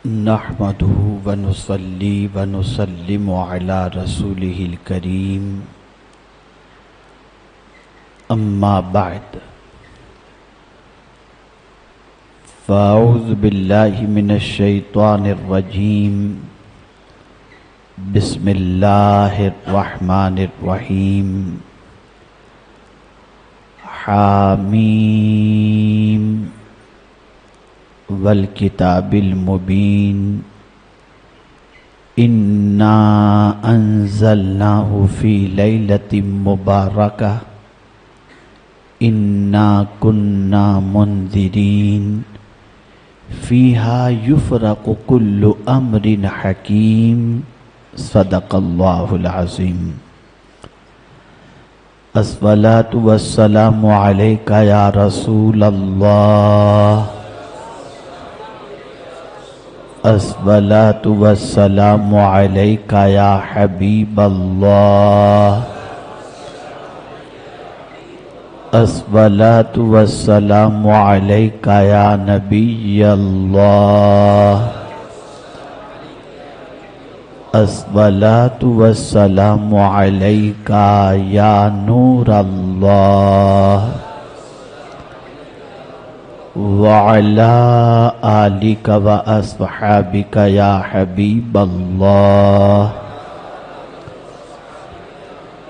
نحمده ونصلي ونسلم على رسوله الكريم اما بعد فاعوذ بالله من الشيطان الرجيم بسم الله الرحمن الرحيم حامیم والکتاب المبین انا انزلناہ فی لیلۃ مبارکہ انا کنا منذرین فیہا یفرق کل امر حکیم صدق اللہ العظیم۔ الصلاة والسلام علیک یا رسول اللہ، الصلاة والسلام علیک یا حبیب اللہ، الصلاة والسلام علیک یا نبی اللہ، الصلاة والسلام علیک یا نور اللہ، وعلى آلك وأصحابك یا حبیب اللہ،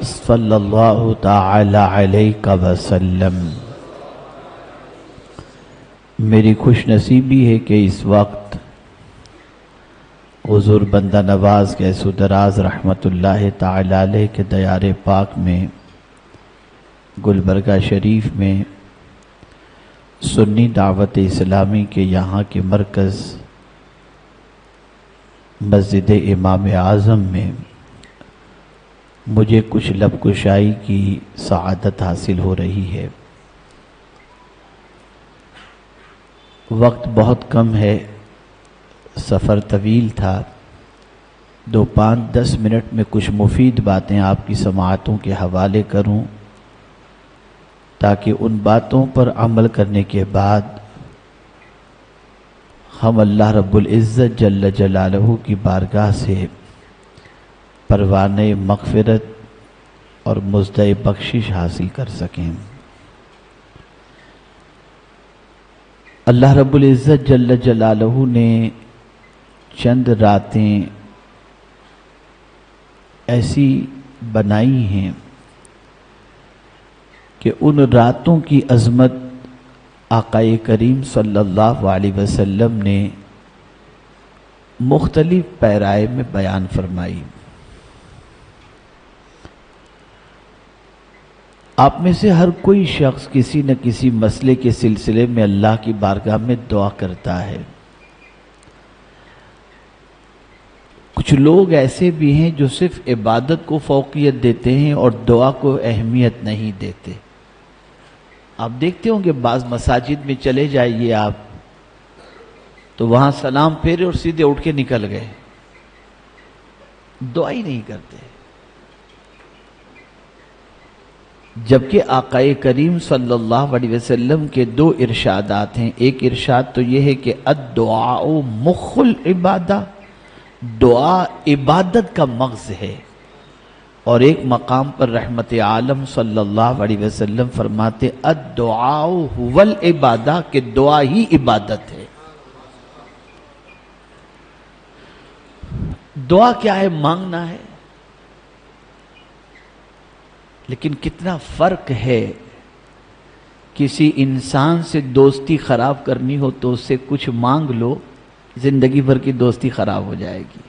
صلی اللہ تعالی علیہ وسلم۔ میری خوش نصیبی ہے کہ اس وقت حضور بندہ نواز گیس و دراز رحمت اللہ تعالی علیہ کے دیار پاک میں گلبرگہ شریف میں سنی دعوت اسلامی کے یہاں کے مرکز مسجد امام اعظم میں مجھے کچھ لب کشائی کی سعادت حاصل ہو رہی ہے۔ وقت بہت کم ہے، سفر طویل تھا، 5-10 منٹ میں کچھ مفید باتیں آپ کی سماعتوں کے حوالے کروں تاکہ ان باتوں پر عمل کرنے کے بعد ہم اللہ رب العزت جل جلالہ کی بارگاہ سے پروانۂ مغفرت اور مزدِ بخشش حاصل کر سکیں۔ اللہ رب العزت جل جلالہ نے چند راتیں ایسی بنائی ہیں کہ ان راتوں کی عظمت آقا کریم صلی اللہ علیہ وسلم نے مختلف پیرائے میں بیان فرمائی۔ آپ میں سے ہر کوئی شخص کسی نہ کسی مسئلے کے سلسلے میں اللہ کی بارگاہ میں دعا کرتا ہے۔ کچھ لوگ ایسے بھی ہیں جو صرف عبادت کو فوقیت دیتے ہیں اور دعا کو اہمیت نہیں دیتے۔ آپ دیکھتے ہوں کہ بعض مساجد میں چلے جائیے آپ تو وہاں سلام پھیرے اور سیدھے اٹھ کے نکل گئے، دعا ہی نہیں کرتے۔ جبکہ آقا کریم صلی اللہ علیہ وسلم کے 2 ارشادات ہیں۔ ایک ارشاد تو یہ ہے کہ الدعاء مخ العبادہ، دعا عبادت کا مغز ہے، اور ایک مقام پر رحمت عالم صلی اللہ علیہ وسلم فرماتے الدعاء هو العبادہ، کہ دعا ہی عبادت ہے۔ دعا کیا ہے؟ مانگنا ہے، لیکن کتنا فرق ہے، کسی انسان سے دوستی خراب کرنی ہو تو اس سے کچھ مانگ لو، زندگی بھر کی دوستی خراب ہو جائے گی،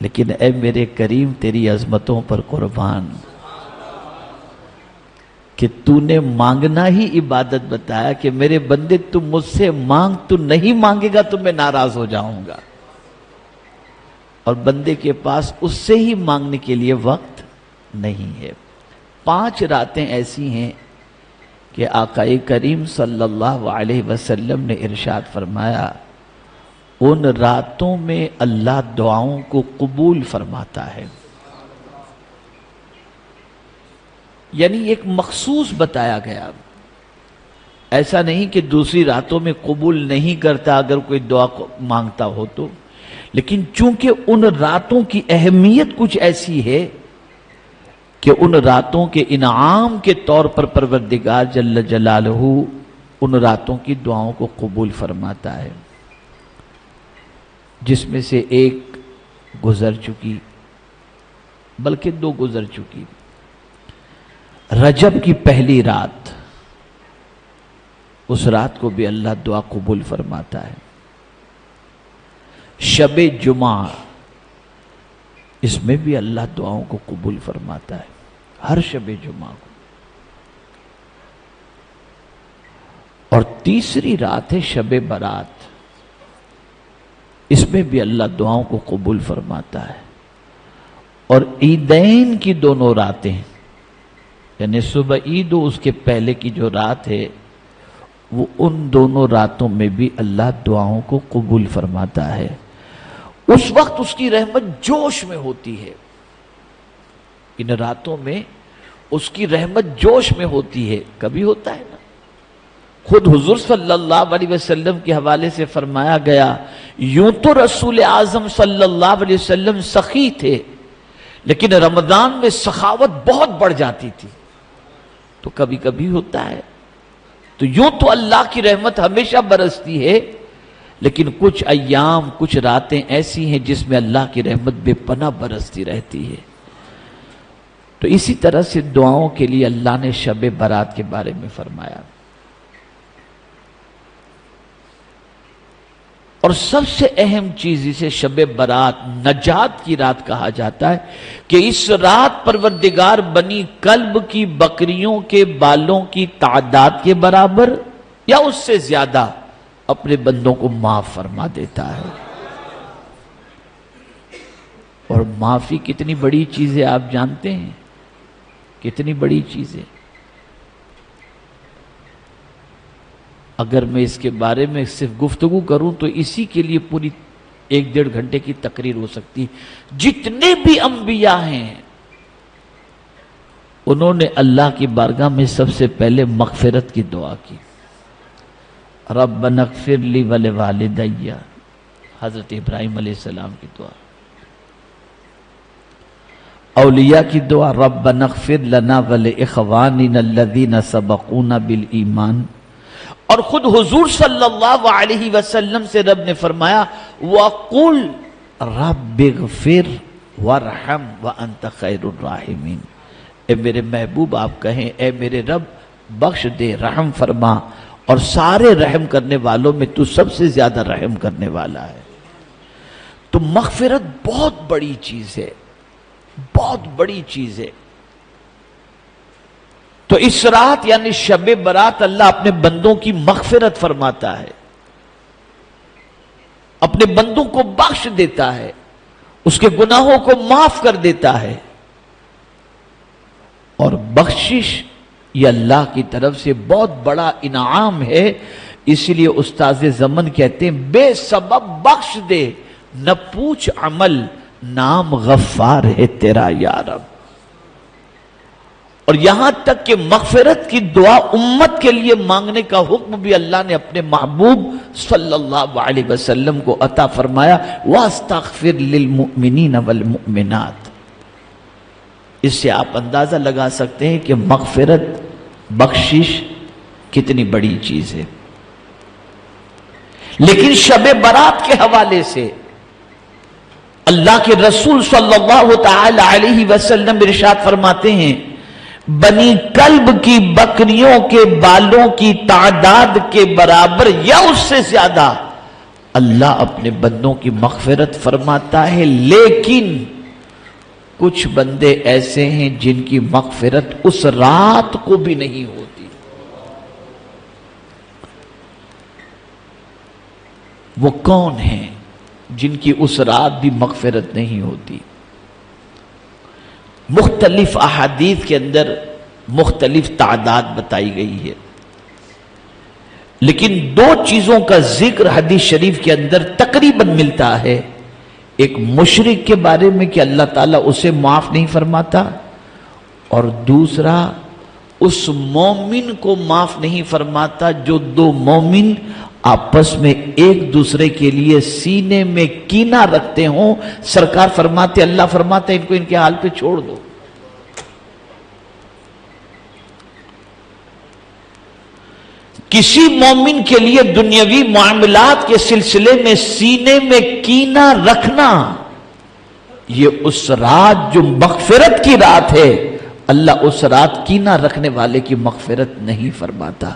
لیکن اے میرے کریم تیری عظمتوں پر قربان کہ تو نے مانگنا ہی عبادت بتایا کہ میرے بندے تم مجھ سے مانگ، تو نہیں مانگے گا تو میں ناراض ہو جاؤں گا، اور بندے کے پاس اس سے ہی مانگنے کے لیے وقت نہیں ہے۔ 5 راتیں ایسی ہیں کہ آقا کریم صلی اللہ علیہ وسلم نے ارشاد فرمایا ان راتوں میں اللہ دعاؤں کو قبول فرماتا ہے۔ یعنی ایک مخصوص بتایا گیا ایسا نہیں کہ دوسری راتوں میں قبول نہیں کرتا اگر کوئی دعا مانگتا ہو تو، لیکن چونکہ ان راتوں کی اہمیت کچھ ایسی ہے کہ ان راتوں کے انعام کے طور پر پروردگار جل جلالہ ان راتوں کی دعاؤں کو قبول فرماتا ہے، جس میں سے ایک گزر چکی، بلکہ 2 گزر چکی۔ رجب کی پہلی رات، اس رات کو بھی اللہ دعا قبول فرماتا ہے۔ شب جمعہ، اس میں بھی اللہ دعاؤں کو قبول فرماتا ہے، ہر شب جمعہ کو۔ اور تیسری رات ہے شب برات، اس میں بھی اللہ دعاؤں کو قبول فرماتا ہے۔ اور عیدین کی دونوں راتیں، یعنی صبح عید و اس کے پہلے کی جو رات ہے، وہ ان دونوں راتوں میں بھی اللہ دعاؤں کو قبول فرماتا ہے۔ اس وقت اس کی رحمت جوش میں ہوتی ہے، ان راتوں میں اس کی رحمت جوش میں ہوتی ہے۔ کبھی ہوتا ہے نا، خود حضور صلی اللہ علیہ وسلم کے حوالے سے فرمایا گیا، یوں تو رسول اعظم صلی اللہ علیہ وسلم سخی تھے، لیکن رمضان میں سخاوت بہت بڑھ جاتی تھی۔ تو کبھی کبھی ہوتا ہے، تو یوں تو اللہ کی رحمت ہمیشہ برستی ہے، لیکن کچھ ایام، کچھ راتیں ایسی ہیں جس میں اللہ کی رحمت بے پناہ برستی رہتی ہے۔ تو اسی طرح سے دعاؤں کے لیے اللہ نے شب برات کے بارے میں فرمایا۔ اور سب سے اہم چیز اسے شب برات، نجات کی رات کہا جاتا ہے، کہ اس رات پروردگار بنی کلب کی بکریوں کے بالوں کی تعداد کے برابر یا اس سے زیادہ اپنے بندوں کو معاف فرما دیتا ہے۔ اور معافی کتنی بڑی چیز ہے آپ جانتے ہیں، کتنی بڑی چیز ہے۔ اگر میں اس کے بارے میں صرف گفتگو کروں تو اسی کے لیے پوری 1-1.5 گھنٹے کی تقریر ہو سکتی۔ جتنے بھی انبیاء ہیں انہوں نے اللہ کی بارگاہ میں سب سے پہلے مغفرت کی دعا کی، ربنا اغفر لی ولوالدی، حضرت ابراہیم علیہ السلام کی دعا۔ اولیاء کی دعا، ربنا اغفر لنا ولاخواننا الذین سبقونا بالایمان۔ اور خود حضور صلی اللہ علیہ وسلم سے رب نے فرمایا، وَقُلْ رَبِّ اغْفِرْ وَارْحَمْ وَأَنْتَ خَيْرُ الرَّاحِمِينَ۔ اے میرے محبوب آپ کہیں، اے میرے رب بخش دے، رحم فرما، اور سارے رحم کرنے والوں میں تو سب سے زیادہ رحم کرنے والا ہے۔ تو مغفرت بہت بڑی چیز ہے، بہت بڑی چیز ہے۔ تو اس رات یعنی شب برات اللہ اپنے بندوں کی مغفرت فرماتا ہے، اپنے بندوں کو بخش دیتا ہے، اس کے گناہوں کو معاف کر دیتا ہے۔ اور بخشش یہ اللہ کی طرف سے بہت بڑا انعام ہے، اس لیے استاد زمن کہتے ہیں، بے سبب بخش دے نہ پوچھ عمل، نام غفار ہے تیرا یا رب۔ اور یہاں تک کہ مغفرت کی دعا امت کے لیے مانگنے کا حکم بھی اللہ نے اپنے محبوب صلی اللہ علیہ وسلم کو عطا فرمایا، وَاسْتَغْفِرْ لِلْمُؤْمِنِينَ وَالْمُؤْمِنَاتِ۔ اس سے آپ اندازہ لگا سکتے ہیں کہ مغفرت، بخشش کتنی بڑی چیز ہے۔ لیکن شب برات کے حوالے سے اللہ کے رسول صلی اللہ تعالی علیہ وسلم ارشاد فرماتے ہیں، بنی کلب کی بکریوں کے بالوں کی تعداد کے برابر یا اس سے زیادہ اللہ اپنے بندوں کی مغفرت فرماتا ہے، لیکن کچھ بندے ایسے ہیں جن کی مغفرت اس رات کو بھی نہیں ہوتی۔ وہ کون ہیں جن کی اس رات بھی مغفرت نہیں ہوتی؟ مختلف احادیث کے اندر مختلف تعداد بتائی گئی ہے، لیکن 2 چیزوں کا ذکر حدیث شریف کے اندر تقریباً ملتا ہے۔ ایک مشرک کے بارے میں کہ اللہ تعالیٰ اسے معاف نہیں فرماتا، اور دوسرا اس مومن کو معاف نہیں فرماتا جو دو مومن آپس میں ایک دوسرے کے لیے سینے میں کینہ رکھتے ہوں. سرکار فرماتے، اللہ فرماتے ان کو ان کے حال پہ چھوڑ دو. کسی مومن کے لیے دنیاوی معاملات کے سلسلے میں سینے میں کینہ رکھنا، یہ اس رات جو مغفرت کی رات ہے، اللہ اس رات کینہ رکھنے والے کی مغفرت نہیں فرماتا.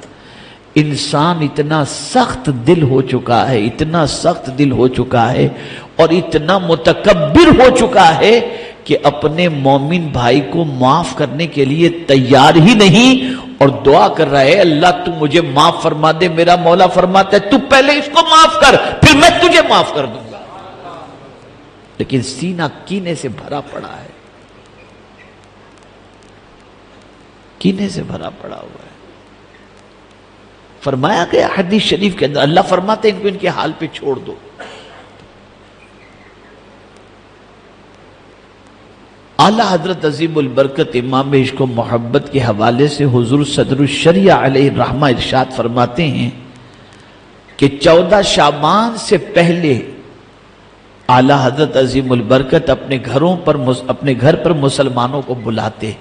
انسان اتنا سخت دل ہو چکا ہے، اتنا سخت دل ہو چکا ہے اور اتنا متکبر ہو چکا ہے کہ اپنے مومن بھائی کو معاف کرنے کے لیے تیار ہی نہیں اور دعا کر رہا ہے، اللہ تو مجھے معاف فرما دے. میرا مولا فرماتا ہے تو پہلے اس کو معاف کر پھر میں تجھے معاف کر دوں گا. لیکن سینہ کینے سے بھرا پڑا ہے، کینے سے بھرا پڑا ہوا ہے. فرمایا گیا حدیث شریف کے اندر، اللہ فرماتے ہیں ان کو ان کے حال پہ چھوڑ دو. اعلی حضرت عظیم البرکت امام عشق و محبت کے حوالے سے حضور صدر الشریعہ علیہ الرحمہ ارشاد فرماتے ہیں کہ 14 شعبان سے پہلے اعلی حضرت عظیم البرکت اپنے گھر پر مسلمانوں کو بلاتے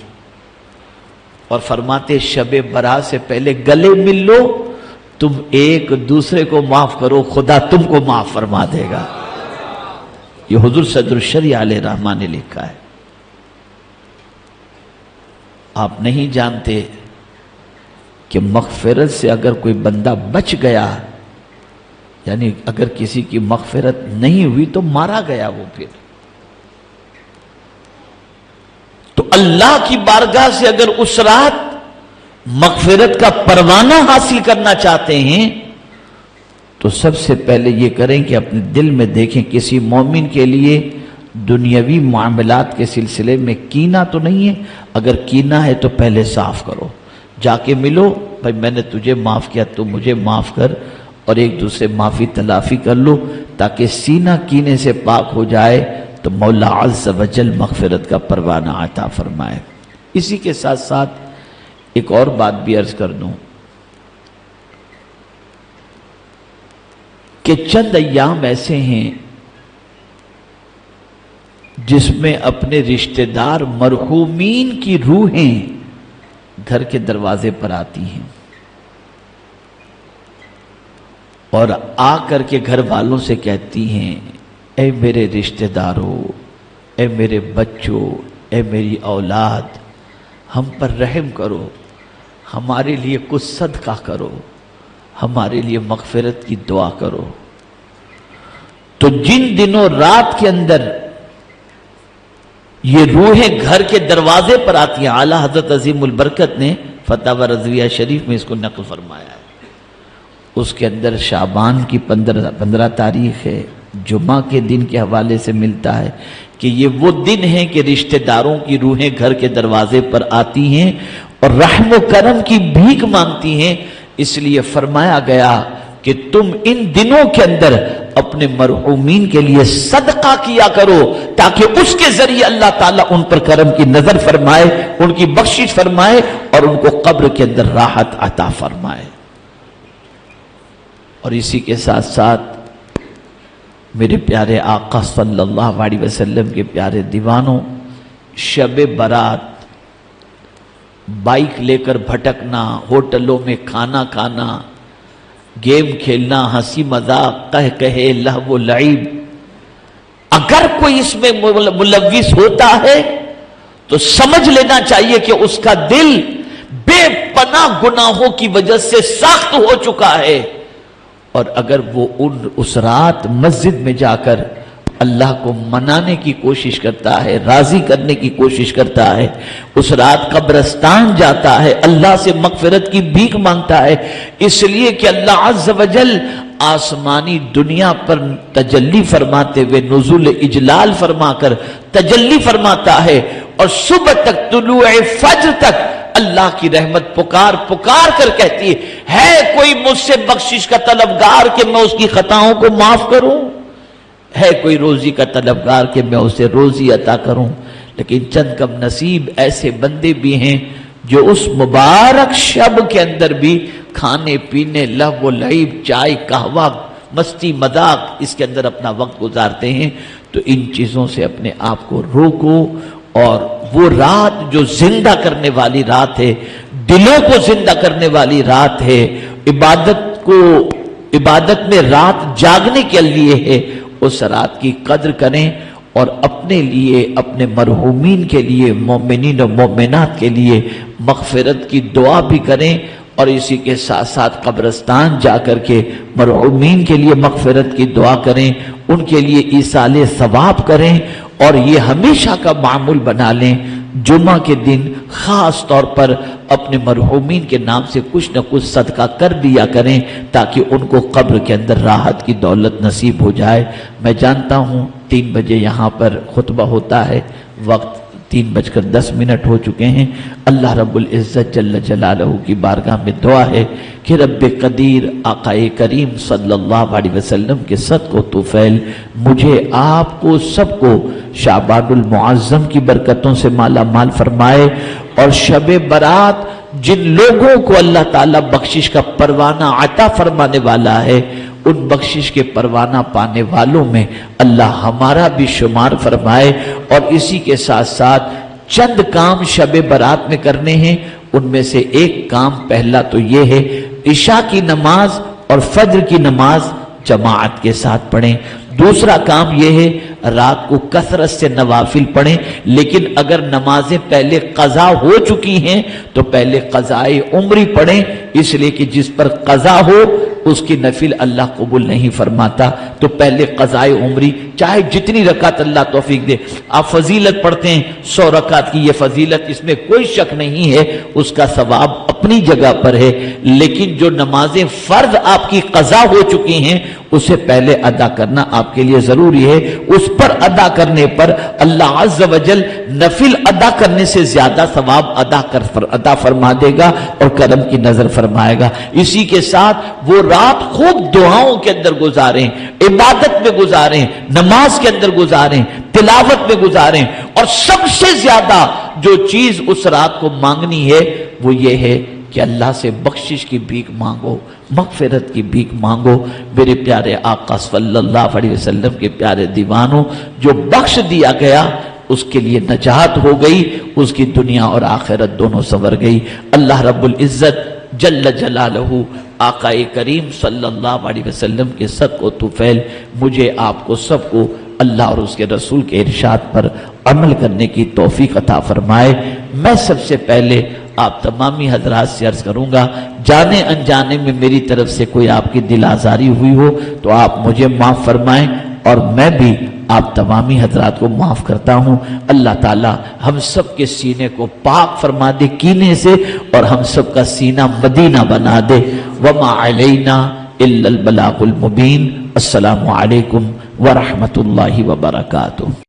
اور فرماتے شب برات سے پہلے گلے مل لو، تم ایک دوسرے کو معاف کرو، خدا تم کو معاف فرما دے گا. یہ حضور صدر الشریعہ علیہ الرحمہ نے لکھا ہے. آپ نہیں جانتے کہ مغفرت سے اگر کوئی بندہ بچ گیا، یعنی اگر کسی کی مغفرت نہیں ہوئی تو مارا گیا وہ. پھر تو اللہ کی بارگاہ سے اگر اس رات مغفرت کا پروانہ حاصل کرنا چاہتے ہیں تو سب سے پہلے یہ کریں کہ اپنے دل میں دیکھیں کسی مومن کے لیے دنیاوی معاملات کے سلسلے میں کینہ تو نہیں ہے. اگر کینہ ہے تو پہلے صاف کرو، جا کے ملو، بھائی میں نے تجھے معاف کیا تو مجھے معاف کر، اور ایک دوسرے معافی تلافی کر لو تاکہ سینہ کینے سے پاک ہو جائے تو مولا عز و جل مغفرت کا پروانہ عطا فرمائے. اسی کے ساتھ ساتھ ایک اور بات بھی عرض کر دوں کہ چند ایام ایسے ہیں جس میں اپنے رشتہ دار مرحومین کی روحیں گھر کے دروازے پر آتی ہیں اور آ کر کے گھر والوں سے کہتی ہیں، اے میرے رشتہ داروں، اے میرے بچوں، اے میری اولاد، ہم پر رحم کرو، ہمارے لیے کچھ صدقہ کرو، ہمارے لیے مغفرت کی دعا کرو. تو جن دنوں رات کے اندر یہ روحیں گھر کے دروازے پر آتی ہیں، اعلیٰ حضرت عظیم البرکت نے فتاوی رضویہ شریف میں اس کو نقل فرمایا ہے. اس کے اندر شعبان کی 15 تاریخ ہے، جمعہ کے دن کے حوالے سے ملتا ہے کہ یہ وہ دن ہے کہ رشتہ داروں کی روحیں گھر کے دروازے پر آتی ہیں اور رحم و کرم کی بھیک مانگتی ہیں. اس لیے فرمایا گیا کہ تم ان دنوں کے اندر اپنے مرحومین کے لیے صدقہ کیا کرو تاکہ اس کے ذریعے اللہ تعالیٰ ان پر کرم کی نظر فرمائے، ان کی بخشش فرمائے اور ان کو قبر کے اندر راحت عطا فرمائے. اور اسی کے ساتھ ساتھ میرے پیارے آقا صلی اللہ علیہ وسلم کے پیارے دیوانوں، شب برات بائک لے کر بھٹکنا، ہوٹلوں میں کھانا کھانا، گیم کھیلنا، ہنسی مذاق، کہے لہو و لعب، اگر کوئی اس میں ملوث ہوتا ہے تو سمجھ لینا چاہیے کہ اس کا دل بے پناہ گناہوں کی وجہ سے سخت ہو چکا ہے. اور اگر وہ اس رات مسجد میں جا کر اللہ کو منانے کی کوشش کرتا ہے، راضی کرنے کی کوشش کرتا ہے، اس رات قبرستان جاتا ہے، اللہ سے مغفرت کی بھیک مانگتا ہے، اس لیے کہ اللہ عز و جل آسمانی دنیا پر تجلی فرماتے ہوئے نزول اجلال فرما کر تجلی فرماتا ہے اور صبح تک طلوع فجر تک اللہ کی رحمت پکار پکار کر کہتی ہے کوئی مجھ سے بخشش کا طلبگار کہ میں اس کی خطاؤں کو معاف کروں؟ ہے کوئی روزی کا طلبگار کہ میں اسے روزی عطا کروں؟ لیکن چند کم نصیب ایسے بندے بھی ہیں جو اس مبارک شب کے اندر بھی کھانے پینے، لہو و لعب، چائے قہوہ، مستی مذاق، اس کے اندر اپنا وقت گزارتے ہیں، تو ان چیزوں سے اپنے آپ کو روکو، اور وہ رات جو زندہ کرنے والی رات ہے، دلوں کو زندہ کرنے والی رات ہے، عبادت میں رات جاگنے کے لیے ہے، اس رات کی قدر کریں، اور اپنے لیے، اپنے مرحومین کے لیے، مومنین و مومنات کے لیے مغفرت کی دعا بھی کریں، اور اسی کے ساتھ ساتھ قبرستان جا کر کے مرحومین کے لیے مغفرت کی دعا کریں، ان کے لیے ایصال ثواب کریں، اور یہ ہمیشہ کا معمول بنا لیں، جمعہ کے دن خاص طور پر اپنے مرحومین کے نام سے کچھ نہ کچھ صدقہ کر دیا کریں، تاکہ ان کو قبر کے اندر راحت کی دولت نصیب ہو جائے۔ میں جانتا ہوں 3 بجے یہاں پر خطبہ ہوتا ہے، وقت 3:10 ہو چکے ہیں۔ اللہ رب العزت جل جلالہ کی بارگاہ میں دعا ہے کہ رب قدیر آقا کریم صلی اللہ علیہ وسلم کے صدق و طفیل مجھے، آپ کو، سب کو شعبان المعظم کی برکتوں سے مالا مال فرمائے، اور شب برات جن لوگوں کو اللہ تعالیٰ بخشش کا پروانہ عطا فرمانے والا ہے، ان بخشش کے پروانہ پانے والوں میں اللہ ہمارا بھی شمار فرمائے۔ اور اسی کے ساتھ ساتھ چند کام شب برات میں کرنے ہیں، ان میں سے ایک کام پہلا تو یہ ہے، عشاء کی نماز اور فجر کی نماز جماعت کے ساتھ پڑھیں۔ دوسرا کام یہ ہے، رات کو کثرت سے نوافل پڑھیں، لیکن اگر نمازیں پہلے قضا ہو چکی ہیں تو پہلے قضائے عمری پڑھیں، اس لیے کہ جس پر قضا ہو اس کی نفل اللہ قبول نہیں فرماتا، تو پہلے قضائے عمری، چاہے جتنی رکعت اللہ توفیق دے۔ آپ فضیلت پڑھتے ہیں 100 رکعت کی، یہ فضیلت، اس میں کوئی شک نہیں ہے، اس کا ثواب اپنی جگہ پر ہے، لیکن جو نمازیں فرض آپ کی قضا ہو چکی ہیں اسے پہلے ادا کرنا آپ کے لیے ضروری ہے۔ اس پر ادا کرنے پر اللہ عز و جل نفل ادا کرنے سے زیادہ ثواب ادا فرما دے گا اور کرم کی نظر فرمائے گا۔ اسی کے ساتھ وہ رات خوب دعاؤں کے اندر گزاریں، عبادت میں گزاریں، نماز کے اندر گزاریں، تلاوت میں گزاریں، اور سب سے زیادہ جو چیز اس رات کو مانگنی ہے وہ یہ ہے کہ اللہ سے بخشش کی بھیک مانگو، مغفرت کی بھیک مانگو۔ میرے پیارے آقا صلی اللہ علیہ وسلم کے پیارے دیوانوں، جو بخش دیا گیا اس کے لیے نجات ہو گئی، اس کی دنیا اور آخرت دونوں سنور گئی۔ اللہ رب العزت جل جلالہ آقا کریم صلی اللہ علیہ وسلم کے صدق و طفیل مجھے، آپ کو، سب کو اللہ اور اس کے رسول کے ارشاد پر عمل کرنے کی توفیق عطا فرمائے۔ میں سب سے پہلے آپ تمامی حضرات سے عرض کروں گا، جانے انجانے میں میری طرف سے کوئی آپ کی دل آزاری ہوئی ہو تو آپ مجھے معاف فرمائیں، اور میں بھی آپ تمامی حضرات کو معاف کرتا ہوں۔ اللہ تعالی ہم سب کے سینے کو پاک فرما دے کینے سے، اور ہم سب کا سینہ مدینہ بنا دے۔ وما علینا الا البلاغ المبین۔ السلام علیکم ورحمۃ اللہ وبرکاتہ۔